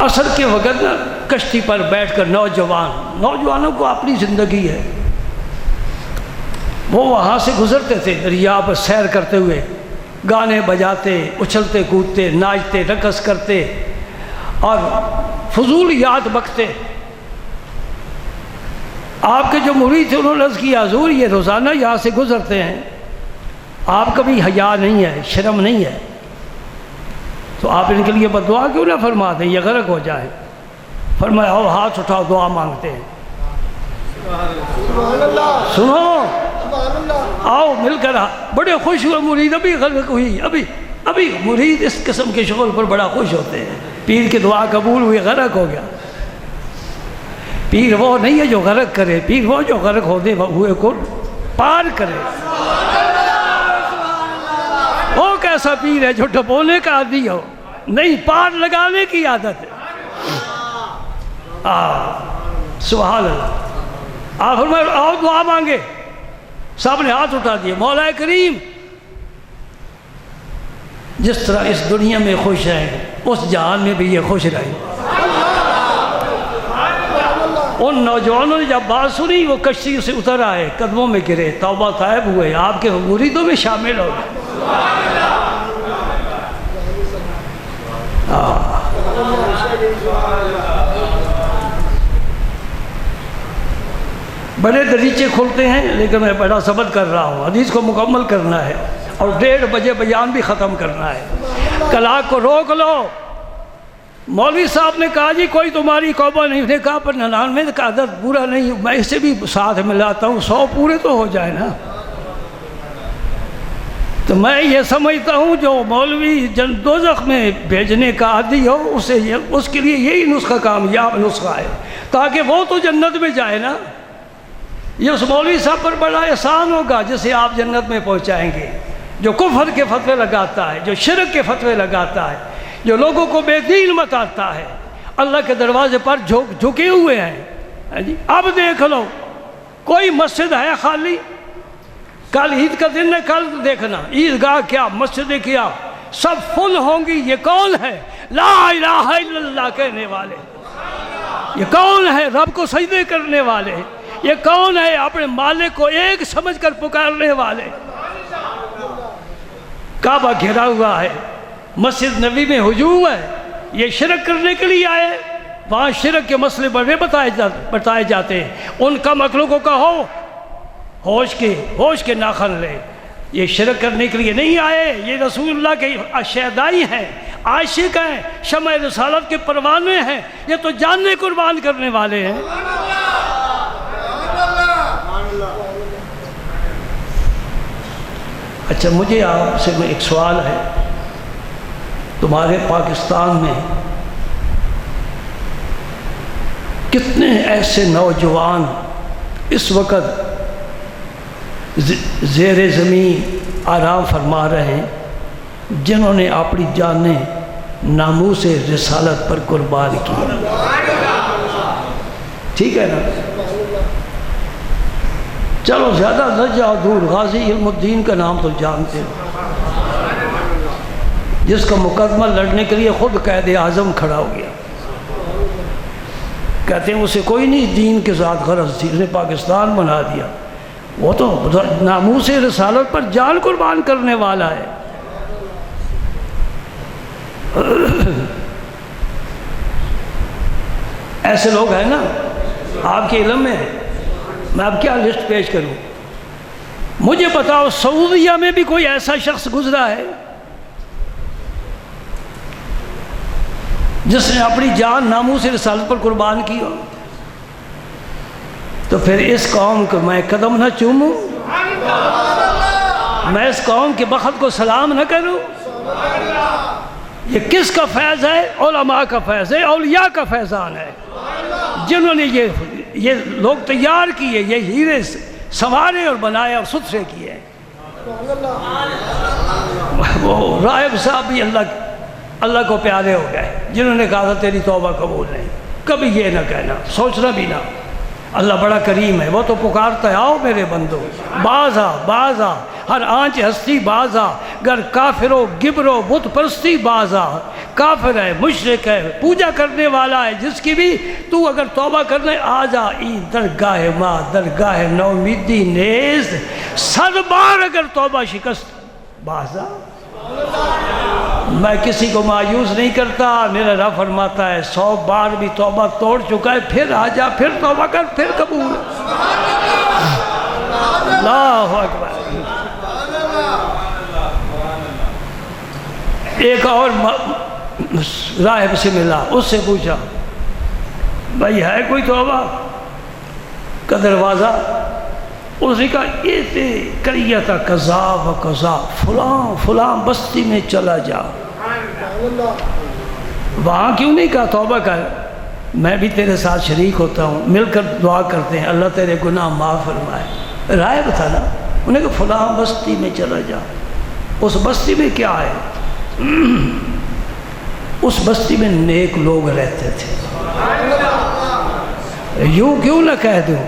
عصر کے وقت نا کشتی پر بیٹھ کر نوجوانوں کو اپنی زندگی ہے، وہ وہاں سے گزرتے تھے دریا پر سیر کرتے ہوئے، گانے بجاتے، اچھلتے کودتے، ناچتے، رقص کرتے اور فضول یاد بکتے. آپ کے جو مرید تھے انہوں نے عرض کیا حضور یہ روزانہ یہاں سے گزرتے ہیں، آپ کا بھی حیا نہیں ہے، شرم نہیں ہے، تو آپ ان کے لیے بددعا کیوں نہ فرما دیں یہ غرق ہو جائے. فرمایا آؤ ہاتھ اٹھاؤ دعا مانگتے ہیں. سنو آؤ مل کر. بڑے خوش ہوئے مرید. ابھی غرق ہوئی، ابھی مرید اس قسم کے شغل پر بڑا خوش ہوتے ہیں. پیر کی دعا قبول ہوئی، غرق ہو گیا. پیر وہ نہیں ہے جو غرق کرے، پیر وہ جو غرق ہوئے کو پار کرے. وہ کیسا پیر ہے جو ڈبونے کا عادی ہو، نہیں پار لگانے کی عادت ہے. سبحان اللہ. آپ فرمائے آؤ دعا مانگے. صاحب نے ہاتھ اٹھا دیے. مولا کریم جس طرح اس دنیا میں خوش ہیں اس جہان میں بھی یہ خوش رہیں. ان نوجوانوں نے جب بات سنی وہ کشتی سے اتر آئے، قدموں میں گرے، توبہ طائب ہوئے، آپ کے مریدوں میں شامل ہو گئے. بڑے دریچے کھولتے ہیں لیکن میں بڑا صبر کر رہا ہوں. حدیث کو مکمل کرنا ہے اور 1:30 بجے بیان بھی ختم کرنا ہے. کلاک کو روک لو. مولوی صاحب نے کہا جی کوئی تمہاری توبہ نہیں. نے کہا پر 99 کا عدد پورا نہیں، میں اسے بھی ساتھ ملاتا ہوں، 100 پورے تو ہو جائے نا. تو میں یہ سمجھتا ہوں جو مولوی دوزخ میں بھیجنے کا عادی ہو اس کے لیے یہی نسخہ کامیاب نسخہ ہے، تاکہ وہ تو جنت میں جائے نا. یہ اس مولوی صاحب پر بڑا احسان ہوگا جسے آپ جنت میں پہنچائیں گے، جو کفر کے فتوے لگاتا ہے، جو شرک کے فتوے لگاتا ہے، جو لوگوں کو بے دین بتاتا ہے، اللہ کے دروازے پر جھکے ہوئے ہیں. اب دیکھ لو کوئی مسجد ہے خالی؟ کل عید کا دن ہے، کل دیکھنا عیدگاہ کیا، مسجدیں کیا، سب فل ہوں گی. یہ کون ہے لا الہ الا اللہ کہنے والے؟ یہ کون ہے رب کو سجدے کرنے والے؟ یہ کون ہے اپنے مالک کو ایک سمجھ کر پکارنے والے؟ کعبہ گھرا ہوا ہے، مسجد نبی میں ہجوم ہے، یہ شرک کرنے کے لیے آئے. وہاں شرک کے مسئلے بڑے بتائے جاتے ہیں. ان کا مخلوق کو کہو ہوش کے ناخن لے. یہ شرک کرنے کے لیے نہیں آئے، یہ رسول اللہ کے شہدائی ہیں، عاشق ہیں، شمع رسالت کے پروانے ہیں. یہ تو جاننے قربان کرنے والے ہیں. اچھا مجھے آپ سے ایک سوال ہے. تمہارے پاکستان میں کتنے ایسے نوجوان اس وقت زیر زمین آرام فرما رہے ہیں جنہوں نے اپنی جانیں ناموس رسالت پر قربان کیا. ٹھیک ہے نا؟ چلو زیادہ نہ جاؤ دور. غازی علم الدین کا نام تو جانتے ہیں، جس کا مقدمہ لڑنے کے لیے خود قائد اعظم کھڑا ہو گیا. کہتے ہیں اسے کوئی نہیں دین کے ساتھ غرض تھی، اس نے پاکستان بنا دیا. وہ تو ناموس رسالت پر جان قربان کرنے والا ہے. ایسے لوگ ہیں نا آپ کے علم میں. میں اب کیا لسٹ پیش کروں؟ مجھے بتاؤ سعودیہ میں بھی کوئی ایسا شخص گزرا ہے جس نے اپنی جان ناموس رسالت پر قربان کی ہو؟ تو پھر اس قوم کو میں قدم نہ چوموں؟ میں اس قوم کے بخت کو سلام نہ کروں؟ یہ کس کا فیض ہے؟ علماء کا فیض ہے، اولیاء کا فیضان ہے، جنہوں نے یہ لوگ تیار کیے، یہ ہیرے سنوارے اور بنائے اور ستھرے کیے. وہ راہب صاحب بھی اللہ کو پیارے ہو گئے، جنہوں نے کہا تھا تیری توبہ قبول نہیں. کبھی یہ نہ کہنا، سوچنا بھی نہ. اللہ بڑا کریم ہے، وہ تو پکارتا ہے آؤ میرے بندو، باز آ باز آ، ہر آنچ ہستی باز آ، گر کافر و گبر و بت پرستی باز آ. کافر ہے، مشرک ہے، پوجا کرنے والا ہے، جس کی بھی تو اگر توبہ کرنے آ جا. ای درگاہ ماں درگاہ نومیدی نیز، 100 بار اگر توبہ شکست باز آ. میں کسی کو مایوس نہیں کرتا. میرا رب فرماتا ہے 100 بار بھی توبہ توڑ چکا ہے، پھر آ جا، پھر توبہ کر، پھر قبول. اللہ اکبر. ایک اور راہب سے ملا، اس سے پوچھا بھائی ہے کوئی توبہ کا دروازہ؟ اس نے کہا یہ کریت قضا و قضا، فلاں فلاں بستی میں چلا جا. وہاں کیوں نہیں کہا توبہ کر؟ میں بھی تیرے ساتھ شریک ہوتا ہوں، مل کر دعا کرتے ہیں اللہ تیرے گناہ معاف فرمائے. راہب تھا نا، انہیں کہا فلاں بستی میں چلا جا. اس بستی میں کیا ہے؟ اس بستی میں نیک لوگ رہتے تھے. یوں کیوں نہ کہہ دوں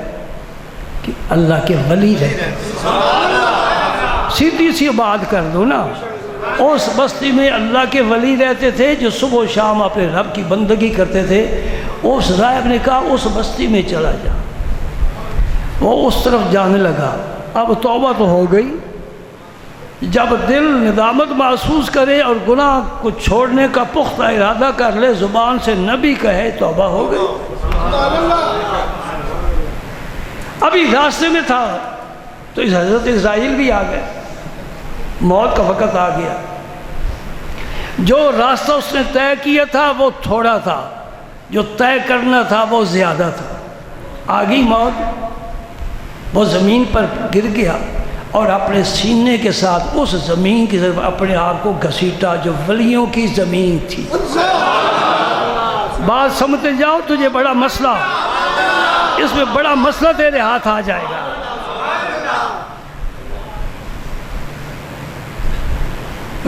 کہ اللہ کے ولی رہتے، سیدھی سی بات کر دو نا. اس بستی میں اللہ کے ولی رہتے تھے جو صبح و شام اپنے رب کی بندگی کرتے تھے. اس راہب نے کہا اس بستی میں چلا جا. وہ اس طرف جانے لگا. اب توبہ تو ہو گئی. جب دل ندامت محسوس کرے اور گناہ کو چھوڑنے کا پختہ ارادہ کر لے، زبان سے نبی کہے توبہ ہو گئی. ابھی راستے میں تھا تو اس حضرت اسرائیل بھی آ گئے. موت کا وقت آ گیا. جو راستہ اس نے طے کیا تھا وہ تھوڑا تھا، جو طے کرنا تھا وہ زیادہ تھا. آ گئی موت. وہ زمین پر گر گیا اور اپنے سینے کے ساتھ اس زمین کی طرف اپنے آپ کو گھسیٹا جو ولیوں کی زمین تھی. بات سمجھتے جاؤ، تجھے بڑا مسئلہ، اس میں بڑا مسئلہ تیرے ہاتھ آ جائے گا.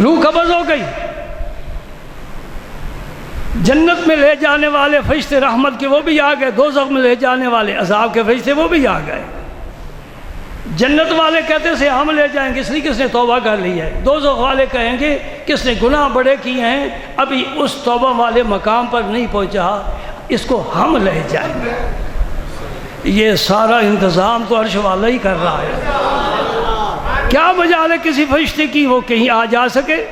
روح قبض ہو گئی. جنت میں لے جانے والے فرشتے رحمت کے وہ بھی آ گئے، دوزخ میں لے جانے والے عذاب کے فرشتے وہ بھی آ گئے. جنت والے کہتے سے ہم لے جائیں گے، اس لیے کس نے توبہ کر لی ہے. دوزخ والے کہیں گے کس نے گناہ بڑے کیے ہیں، ابھی اس توبہ والے مقام پر نہیں پہنچا، اس کو ہم لے جائیں گے. یہ سارا انتظام تو عرش والا ہی کر رہا ہے. کیا مجال ہے کسی فرشتے کی وہ کہیں آ جا سکے؟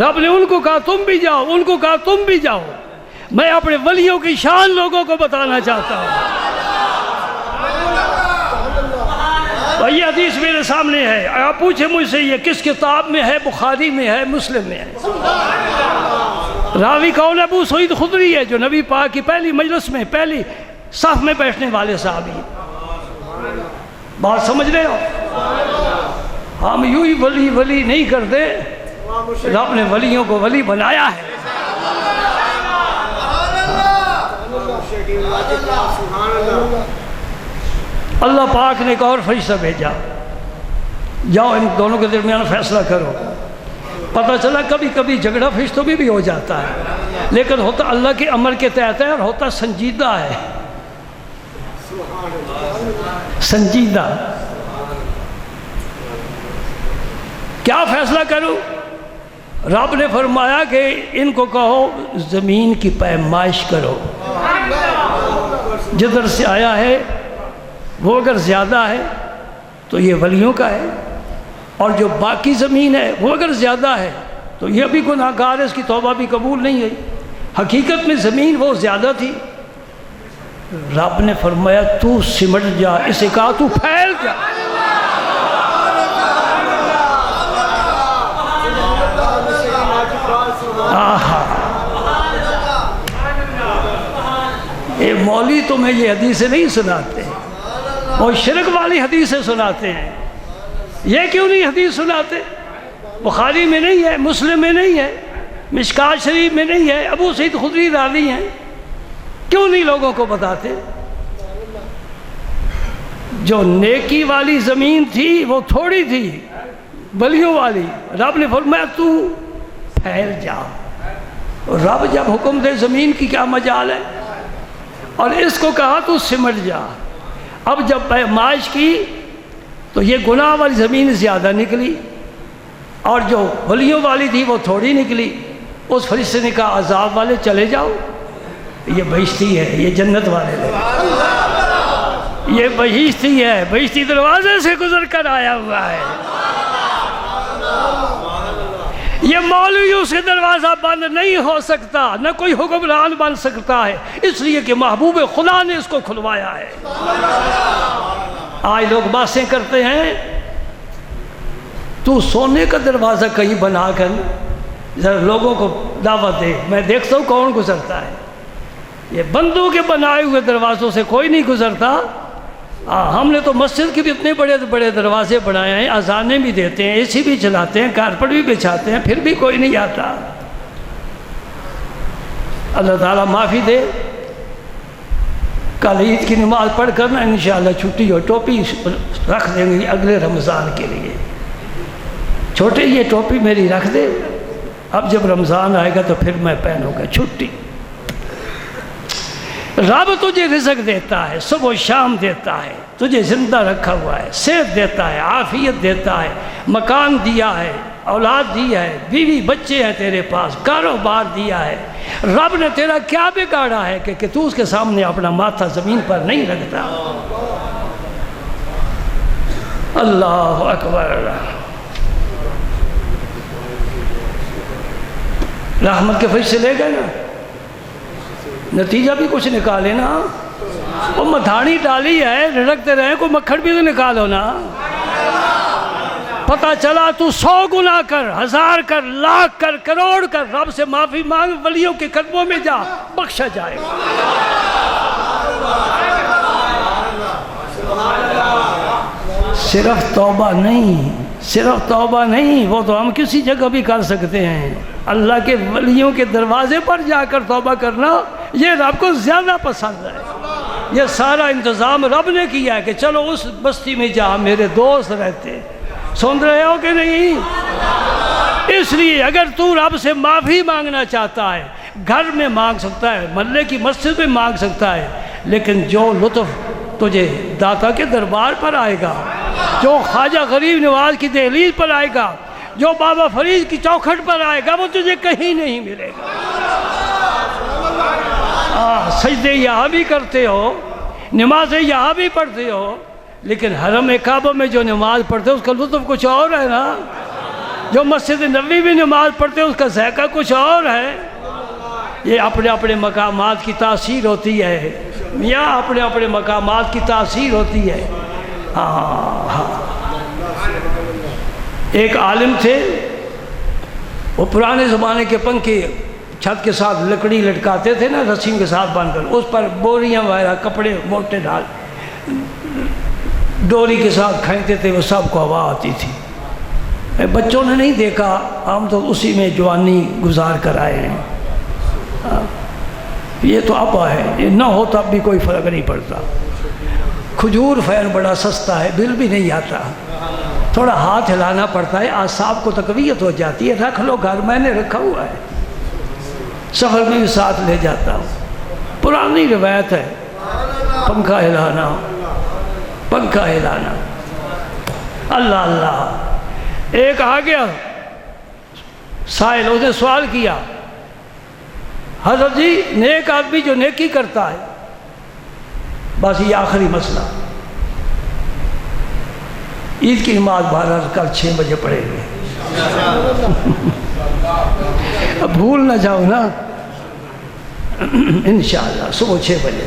رب نے ان کو کہا تم بھی جاؤ، ان کو کہا تم بھی جاؤ. میں اپنے ولیوں کی شان لوگوں کو بتانا چاہتا ہوں. یہ حدیث میرے سامنے ہے. آپ پوچھیں مجھ سے یہ کس کتاب میں ہے؟ بخاری میں ہے، مسلم میں ہے. راوی کون ہے؟ ابو سعید خدری ہے، جو نبی پاک کی پہلی مجلس میں پہلی صف میں بیٹھنے والے صحابی. بات سمجھ رہے ہو؟ ہم یوں ہی ولی ولی نہیں کرتے، رب نے ولیوں کو ولی بنایا ہے. اللہ پاک نے ایک اور فرشتہ بھیجا، جاؤ ان دونوں کے درمیان فیصلہ کرو. پتہ چلا کبھی کبھی جھگڑا فرشتوں میں بھی ہو جاتا ہے. لیکن ہوتا اللہ کے امر کے تحت ہے اور ہوتا سنجیدہ ہے، سنجیدہ۔ کیا فیصلہ کروں؟ رب نے فرمایا کہ ان کو کہو زمین کی پیمائش کرو، جدھر سے آیا ہے وہ اگر زیادہ ہے تو یہ ولیوں کا ہے، اور جو باقی زمین ہے وہ اگر زیادہ ہے تو یہ بھی گناہ گار ہے، اس کی توبہ بھی قبول نہیں ہوئی۔ حقیقت میں زمین وہ زیادہ تھی۔ رب نے فرمایا تو سمٹ جا، اسے کہا تو پھیل جا۔ یہ مولوی تمہیں یہ حدیثیں نہیں سناتے، وہ شرک والی حدیثیں سناتے ہیں۔ یہ کیوں نہیں حدیث سناتے؟ بخاری میں نہیں ہے، مسلم میں نہیں ہے، مشکات شریف میں نہیں ہے، ابو سعید خدری راوی ہیں، کیوں نہیں لوگوں کو بتاتے؟ جو نیکی والی زمین تھی وہ تھوڑی تھی، ولیوں والی۔ رب نے فرمایا تو پھیل جا۔ رب جب حکم دے زمین کی کیا مجال ہے؟ اور اس کو کہا تو سمٹ جا۔ اب جب پیمائش کی تو یہ گناہ والی زمین زیادہ نکلی اور جو ولیوں والی تھی وہ تھوڑی نکلی۔ اس فرشتے نے کہا عذاب والے چلے جاؤ، یہ بہشتی ہے، یہ جنت والے لوگ، یہ بہشتی ہے، بہشتی دروازے سے گزر کر آیا ہوا ہے۔ یہ مولویوں سے دروازہ بند نہیں ہو سکتا، نہ کوئی حکمران بن سکتا ہے، اس لیے کہ محبوب خدا نے اس کو کھلوایا ہے۔ آج لوگ باتیں کرتے ہیں تو سونے کا دروازہ کہیں بنا کر ذرا لوگوں کو دعوت دے، میں دیکھتا ہوں کون گزرتا ہے۔ یہ بندوں کے بنائے ہوئے دروازوں سے کوئی نہیں گزرتا۔ ہم نے تو مسجد کے بھی اتنے بڑے بڑے دروازے بنائے ہیں، اذانیں بھی دیتے ہیں، اے سی بھی چلاتے ہیں، کارپٹ بھی بچھاتے ہیں، پھر بھی کوئی نہیں آتا۔ اللہ تعالیٰ معافی دے۔ کل عید کی نماز پڑھ کر نا انشاءاللہ چھٹی ہو، ٹوپی رکھ دیں گے اگلے رمضان کے لیے۔ چھوٹے یہ ٹوپی میری رکھ دے، اب جب رمضان آئے گا تو پھر میں پہنوں گا چھٹی۔ رب تجھے رزق دیتا ہے، صبح و شام دیتا ہے، تجھے زندہ رکھا ہوا ہے، صحت دیتا ہے، عافیت دیتا ہے، مکان دیا ہے، اولاد دی ہے، بیوی بچے ہیں تیرے پاس، کاروبار دیا ہے۔ رب نے تیرا کیا بگاڑا ہے کہ تو اس کے سامنے اپنا ماتھا زمین پر نہیں رکھتا؟ اللہ اکبر۔ رحمت کے فرشتے لے گئے نا، نتیجہ بھی کچھ نکالے نا۔ وہ مدھاڑی ڈالی ہے، رڑکتے رہے، کوئی مکھڑ بھی تو نکالو نا۔ پتہ چلا تو 100 گناہ کر، 1000 کر، لاکھ کر، کروڑ کر، رب سے معافی مانگ، ولیوں کے قدموں میں جا، بخشا جائے گا۔ صرف توبہ نہیں، صرف توبہ نہیں، وہ تو ہم کسی جگہ بھی کر سکتے ہیں۔ اللہ کے ولیوں کے دروازے پر جا کر توبہ کرنا یہ رب کو زیادہ پسند ہے۔ یہ سارا انتظام رب نے کیا ہے کہ چلو اس بستی میں جا، میرے دوست رہتے۔ سن رہے ہو کہ نہیں؟ اس لیے اگر تو رب سے معافی مانگنا چاہتا ہے، گھر میں مانگ سکتا ہے، محلے کی مسجد میں مانگ سکتا ہے، لیکن جو لطف تجھے داتا کے دربار پر آئے گا، جو خواجہ غریب نواز کی دہلیز پر آئے گا، جو بابا فرید کی چوکھٹ پر آئے گا، وہ تجھے کہیں نہیں ملے گا۔ سجدے یہاں بھی کرتے ہو، نمازیں یہاں بھی پڑھتے ہو، لیکن حرم کعبہ میں جو نماز پڑھتے ہو اس کا لطف کچھ اور ہے نا۔ جو مسجد نبوی میں نماز پڑھتے ہو اس کا ذائقہ کچھ اور ہے۔ یہ اپنے اپنے مقامات کی تاثیر ہوتی ہے، میاں اپنے اپنے مقامات کی تاثیر ہوتی ہے۔ ایک عالم تھے، وہ پرانے زمانے کے پنکھے چھت کے ساتھ لکڑی لٹکاتے تھے نا، رسی کے ساتھ باندھ کر، اس پر بوریاں وغیرہ کپڑے موٹے ڈال ڈوری کے ساتھ کھینچتے تھے، وہ سب کو ہوا آتی تھی۔ بچوں نے نہیں دیکھا، ہم تو اسی میں جوانی گزار کر آئے ہیں۔ یہ تو اب ہے، یہ نہ ہو تب بھی کوئی فرق نہیں پڑتا۔ کھجور فین بڑا سستا ہے، بل بھی نہیں آتا، تھوڑا ہاتھ ہلانا پڑتا ہے، اعصاب کو تقویت ہو جاتی ہے۔ رکھ لو گھر، میں نے رکھا ہوا ہے۔ سفر میں بھی ساتھ لے جاتا ہوں. پرانی روایت ہے، پنکھا ہلانا، پنکھا ہلانا. اللہ اللہ. ایک آ گیا سائل، اس نے سوال کیا، حضرت جی نیک آدمی جو نیکی کرتا ہے، بس یہ آخری مسئلہ، عید کی نماز بہرحال کل 6 بجے پڑھیں گے. اب بھول نہ جاؤ نا، انشاءاللہ صبح 6 بجے.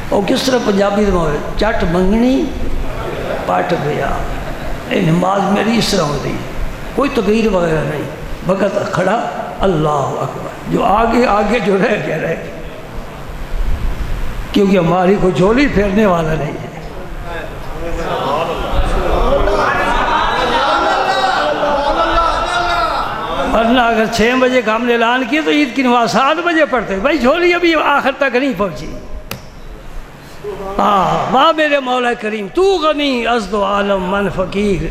اور کس طرح پنجابی میں چٹ منگنی پٹ گیا. نماز میری اس طرح ہوتی، کوئی تقریر وغیرہ نہیں، بغت کھڑا اللہ اکبر. جو آگے آگے جو رہ گیا رہ گیا، کیونکہ ہماری کوئی جھولی پھیرنے والا نہیں ہے. ورنہ اگر 6 بجے کا ہم نے اعلان کیا تو عید کی نماز 7 بجے پڑھتے. بھائی جھولی ابھی آخر تک نہیں پہنچی. ہاں واہ میرے مولا کریم، تو غنی از دو عالم من فقیر.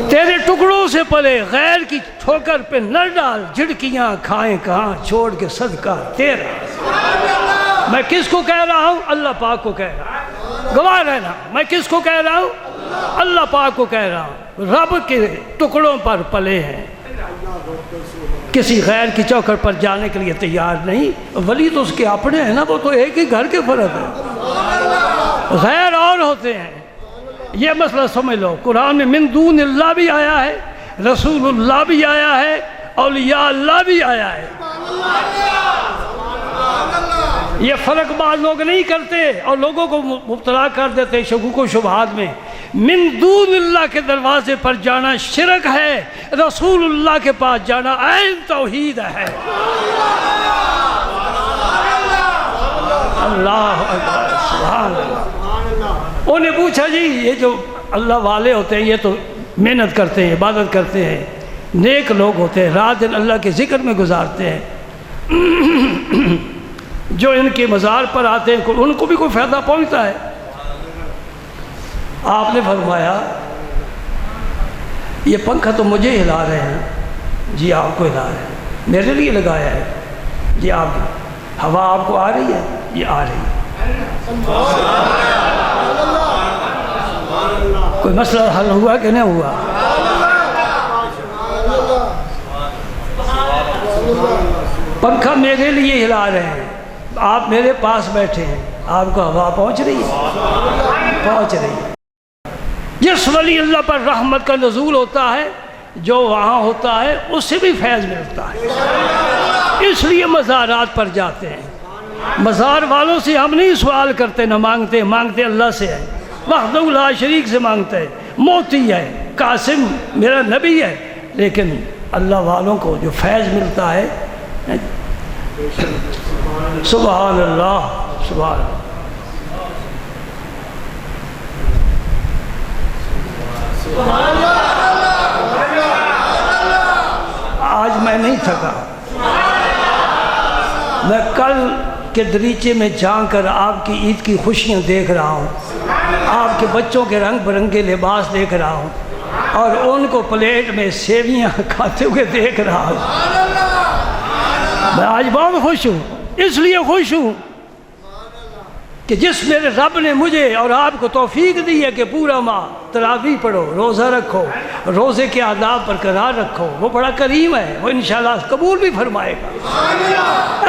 تیرے ٹکڑوں سے پلے غیر کی ٹھوکر پہ نہ ڈال، جھڑکیاں کھائیں کہاں چھوڑ کے صدقہ تیرا. میں کس کو کہہ رہا ہوں؟ اللہ پاک کو کہہ رہا ہوں. گواہ رہنا، میں کس کو کہہ رہا ہوں؟ اللہ پاک کو کہہ رہا ہوں. رب کے ٹکڑوں پر پلے ہیں، کسی غیر کی چوکھٹ پر جانے کے لیے تیار نہیں. ولی تو اس کے اپنے ہیں نا، وہ تو ایک ہی گھر کے فرد ہیں، غیر اور ہوتے ہیں. یہ مسئلہ سمجھ لو. قرآن میں من دون اللہ بھی آیا ہے، رسول اللہ بھی آیا ہے، اولیاء اللہ بھی آیا ہے. یہ فرق بعض لوگ نہیں کرتے اور لوگوں کو مبتلا کر دیتے شکوک و شبہات میں. من دون اللہ کے دروازے پر جانا شرک ہے، رسول اللہ کے پاس جانا عین توحید ہے. اللہ اکبر، سبحان اللہ. انہیں پوچھا جی یہ جو اللہ والے ہوتے ہیں یہ تو محنت کرتے ہیں، عبادت کرتے ہیں، نیک لوگ ہوتے ہیں، رات دن اللہ کے ذکر میں گزارتے ہیں، جو ان کے مزار پر آتے ہیں ان کو بھی کوئی فائدہ پہنچتا ہے؟ آپ نے فرمایا یہ پنکھا تو مجھے ہلا رہے ہیں. جی آپ کو ہلا رہے ہیں، میرے لیے لگایا ہے. جی آپ ہوا آپ کو آ رہی ہے؟ یہ آ رہی ہے. کوئی مسئلہ حل ہوا کہ نہیں ہوا؟ پنکھا میرے لیے ہلا رہے ہیں، آپ میرے پاس بیٹھے ہیں، آپ کو ہوا پہنچ رہی ہے؟ پہنچ رہی ہے. جس ولی اللہ پر رحمت کا نزول ہوتا ہے، جو وہاں ہوتا ہے اس سے بھی فیض ملتا ہے. اس لیے مزارات پر جاتے ہیں. مزار والوں سے ہم نہیں سوال کرتے، نہ مانگتے، مانگتے اللہ سے ہے، وحدہ لا شریک سے مانگتے ہیں. موتی ہے، قاسم میرا نبی ہے، لیکن اللہ والوں کو جو فیض ملتا ہے، سبحان اللہ سبحان اللہ. آج میں نہیں تھکا. میں کل کے دریچے میں جھانک کر آپ کی عید کی خوشیاں دیکھ رہا ہوں، آپ کے بچوں کے رنگ برنگے لباس دیکھ رہا ہوں، اور ان کو پلیٹ میں سیویاں کھاتے ہوئے دیکھ رہا ہوں. میں آج بہت خوش ہوں. اس لیے خوش ہوں کہ جس میرے رب نے مجھے اور آپ کو توفیق دی ہے کہ پورا ماہ تراویح پڑھو، روزہ رکھو، روزے کے آداب برقرار رکھو. وہ بڑا کریم ہے، وہ انشاءاللہ قبول بھی فرمائے گا.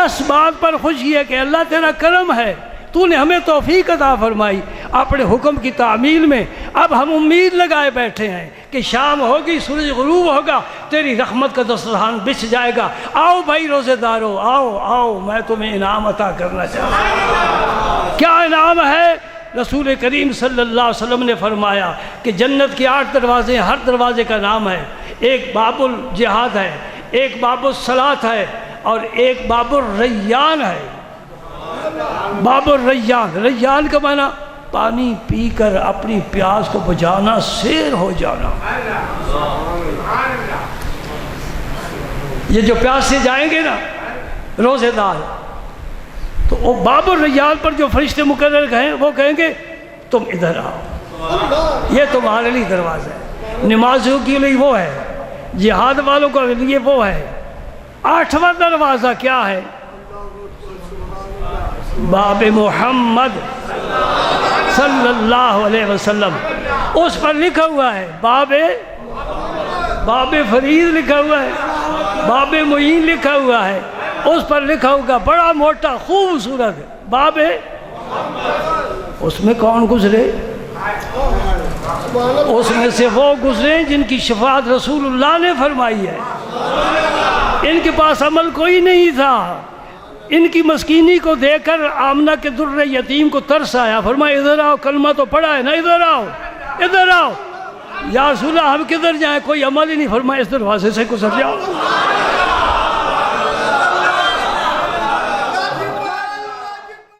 اس بات پر خوشی ہے کہ اللہ تیرا کرم ہے، تو نے ہمیں توفیق عطا فرمائی اپنے حکم کی تعمیل میں. اب ہم امید لگائے بیٹھے ہیں کہ شام ہوگی، سورج غروب ہوگا، تیری رحمت کا دسترخوان بچھ جائے گا. آؤ بھائی روزے دارو، آؤ آؤ، میں تمہیں انعام عطا کرنا چاہتا ہوں. کیا انعام ہے؟ رسول کریم صلی اللہ علیہ وسلم نے فرمایا کہ جنت کے 8 دروازے ہیں، ہر دروازے کا نام ہے. ایک باب الجہاد ہے، ایک باب الصلاۃ ہے، اور ایک باب الریان ہے. باب الریان، ریان کا معنی پانی پی کر اپنی پیاس کو بجھانا، سیر ہو جانا. یہ جو پیاس سے جائیں گے نا روزے دار، تو وہ باب الریان پر جو فرشتے مقرر ہیں وہ کہیں گے تم ادھر آؤ. یہ تمہارے لیے دروازہ ہے، نمازیوں کے لیے وہ ہے، جہاد والوں کے لیے وہ ہے۔ 8واں دروازہ کیا ہے؟ باب محمد صلی اللہ علیہ وسلم، اس پر لکھا ہوا ہے باب فرید لکھا ہوا ہے، باب معین لکھا ہوا ہے، اس پر لکھا ہوگا بڑا موٹا خوبصورت باب ہے۔ اس میں کون گزرے؟ اس میں سے وہ گزرے جن کی شفاعت رسول اللہ نے فرمائی ہے۔ ان کے پاس عمل کوئی نہیں تھا، ان کی مسکینی کو دیکھ کر آمنہ کے در یتیم کو ترس آیا، فرمایا ادھر آؤ، کلمہ تو پڑھا ہے نا، ادھر آؤ ادھر آؤ۔ یا رسول اللہ ہم کدھر جائیں، کوئی عمل ہی نہیں، فرمایا اس دروازے سے گزر جاؤ۔